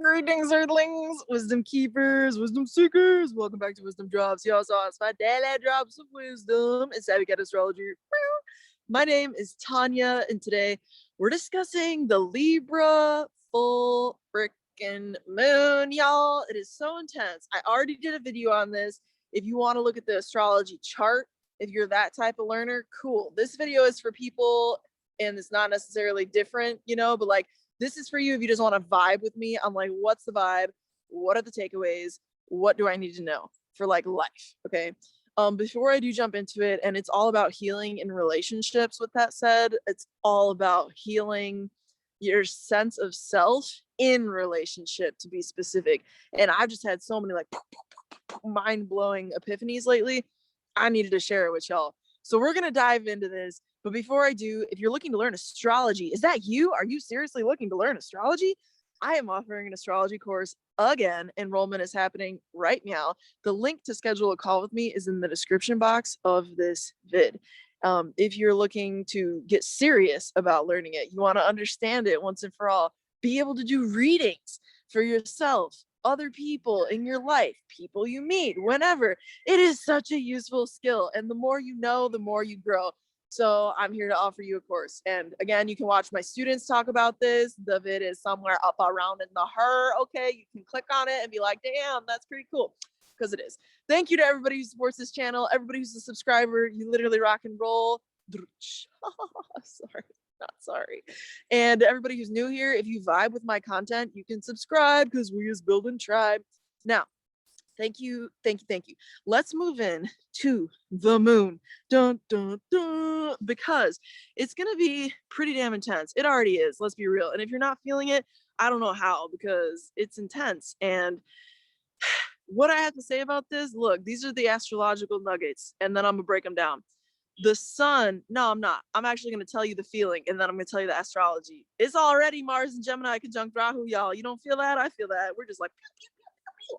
Greetings, Earthlings, wisdom keepers, wisdom seekers. Welcome back to Wizdom Dropz. Y'all saw us, my daily drops of wisdom. It's how we get astrology. My name is Tonia, and today we're discussing the Libra full freaking moon, y'all. It is so intense. I already did a video on this. If you want to look at the astrology chart, if you're that type of learner, cool. This video is for people, and it's not necessarily different, you know, but like, this is for you if you just want to vibe with me. I'm like, what's the vibe? What are the takeaways? What do I need to know for like life? Okay. Before I do jump into it, and it's all about healing in relationships. With that said, it's all about healing your sense of self in relationship, to be specific. And I've just had so many like mind-blowing epiphanies lately. I needed to share it with y'all. So we're gonna dive into this. But before I do, if you're looking to learn astrology, is that you? Are you seriously looking to learn astrology? I am offering an astrology course again. Enrollment is happening right now. The link to schedule a call with me is in the description box of this vid. If you're looking to get serious about learning it, you want to understand it once and for all, be able to do readings for yourself, other people in your life, people you meet, whenever. It is such a useful skill. And the more you know, the more you grow. So I'm here to offer you a course. And again, you can watch my students talk about this. The vid is somewhere up around in the okay, you can click on it and be like, damn, that's pretty cool, because it is. Thank you to everybody who supports this channel, everybody who's a subscriber. You literally rock and roll. Sorry, not sorry. And everybody who's new here, if you vibe with my content, you can subscribe, because we is building tribe. Now, thank you. Let's move in to the moon. Dun, dun, dun, because it's going to be pretty damn intense. It already is, let's be real. And if you're not feeling it, I don't know how, because it's intense. And what I have to say about this, look, these are the astrological nuggets, and then I'm going to break them down. The sun, no, I'm not. I'm actually going to tell you the feeling, and then I'm going to tell you the astrology. It's already Mars and Gemini conjunct Rahu, y'all. You don't feel that? I feel that. We're just like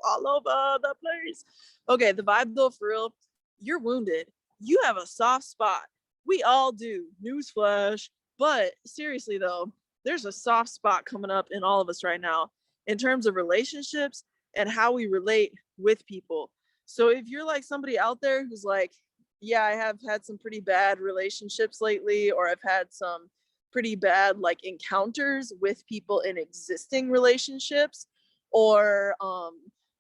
all over the place. Okay, the vibe though, for real, you're wounded. You have a soft spot. We all do. Newsflash. But seriously though, there's a soft spot coming up in all of us right now in terms of relationships and how we relate with people. So if you're like somebody out there who's like, yeah, I have had some pretty bad relationships lately, or I've had some pretty bad like encounters with people in existing relationships, or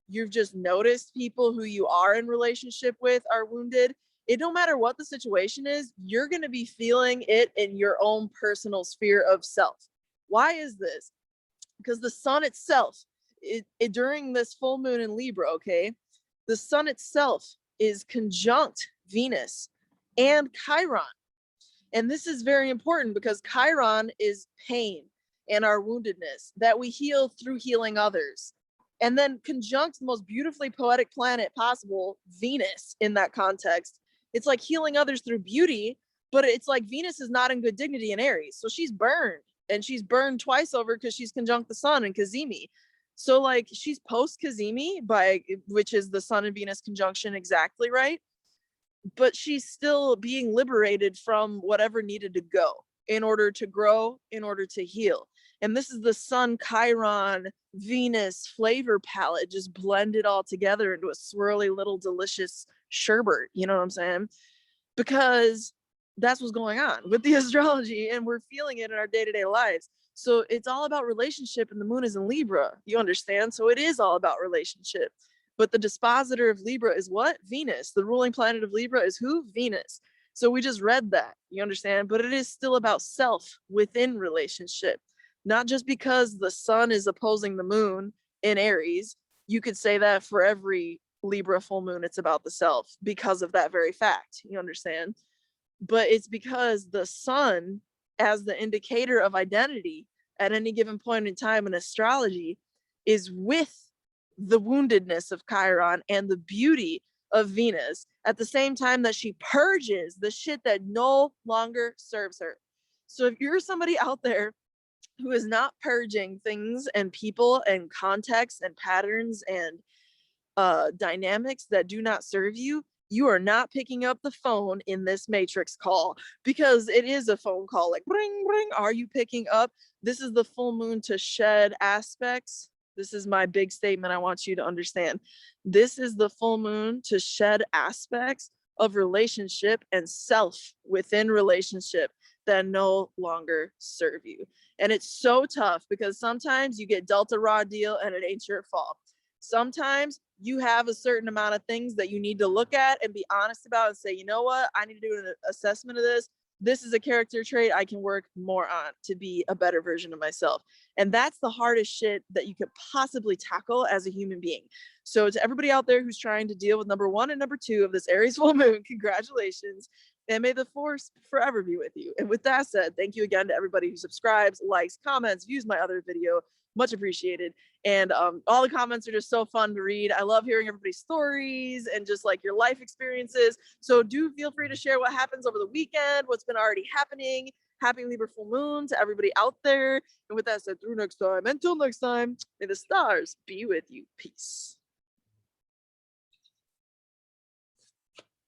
you've just noticed people who you are in relationship with are wounded, it don't matter what the situation is, you're going to be feeling it in your own personal sphere of self. Why is this? Because the sun itself, during this full moon in Libra, okay, the sun itself is conjunct Venus and Chiron. And this is very important because Chiron is pain and our woundedness that we heal through healing others. And then conjunct the most beautifully poetic planet possible, Venus, in that context. It's like healing others through beauty, but it's like Venus is not in good dignity in Aries. So she's burned, and she's burned twice over because she's conjunct the sun in Cazimi. So like she's post Cazimi, which is the sun and Venus conjunction exactly, right? But she's still being liberated from whatever needed to go in order to grow, in order to heal. And this is the sun, Chiron, Venus flavor palette just blended all together into a swirly little delicious sherbet. You know what I'm saying? Because that's what's going on with the astrology, and we're feeling it in our day-to-day lives. So it's all about relationship, and the moon is in Libra. You understand? So it is all about relationship. But the dispositor of Libra is what? Venus. The ruling planet of Libra is who? Venus. So we just read that. You understand? But it is still about self within relationship. Not just because the sun is opposing the moon in Aries. You could say that for every Libra full moon, it's about the self because of that very fact. You understand? But it's because the sun, as the indicator of identity at any given point in time in astrology, is with the woundedness of Chiron and the beauty of Venus at the same time that she purges the shit that no longer serves her. So if you're somebody out there who is not purging things and people and contexts and patterns and dynamics that do not serve you, you are not picking up the phone in this matrix call, because it is a phone call, like ring ring. Are you picking up? This is the full moon to shed aspects this is my big statement I want you to understand. This is the full moon to shed aspects of relationship and self within relationship that no longer serve you. And it's so tough because sometimes you get dealt a raw deal and it ain't your fault. Sometimes you have a certain amount of things that you need to look at and be honest about and say, you know what, I need to do an assessment of this. This is a character trait I can work more on to be a better version of myself. And that's the hardest shit that you could possibly tackle as a human being. So to everybody out there who's trying to deal with number 1 and number 2 of this Aries full moon, congratulations. And may the force forever be with you. And with that said, thank you again to everybody who subscribes, likes, comments, views my other video. Much appreciated. And all the comments are just so fun to read. I love hearing everybody's stories and just like your life experiences. So do feel free to share what happens over the weekend, what's been already happening. Happy Libra full moon to everybody out there. And with that said, through next time, until next time, may the stars be with you. Peace.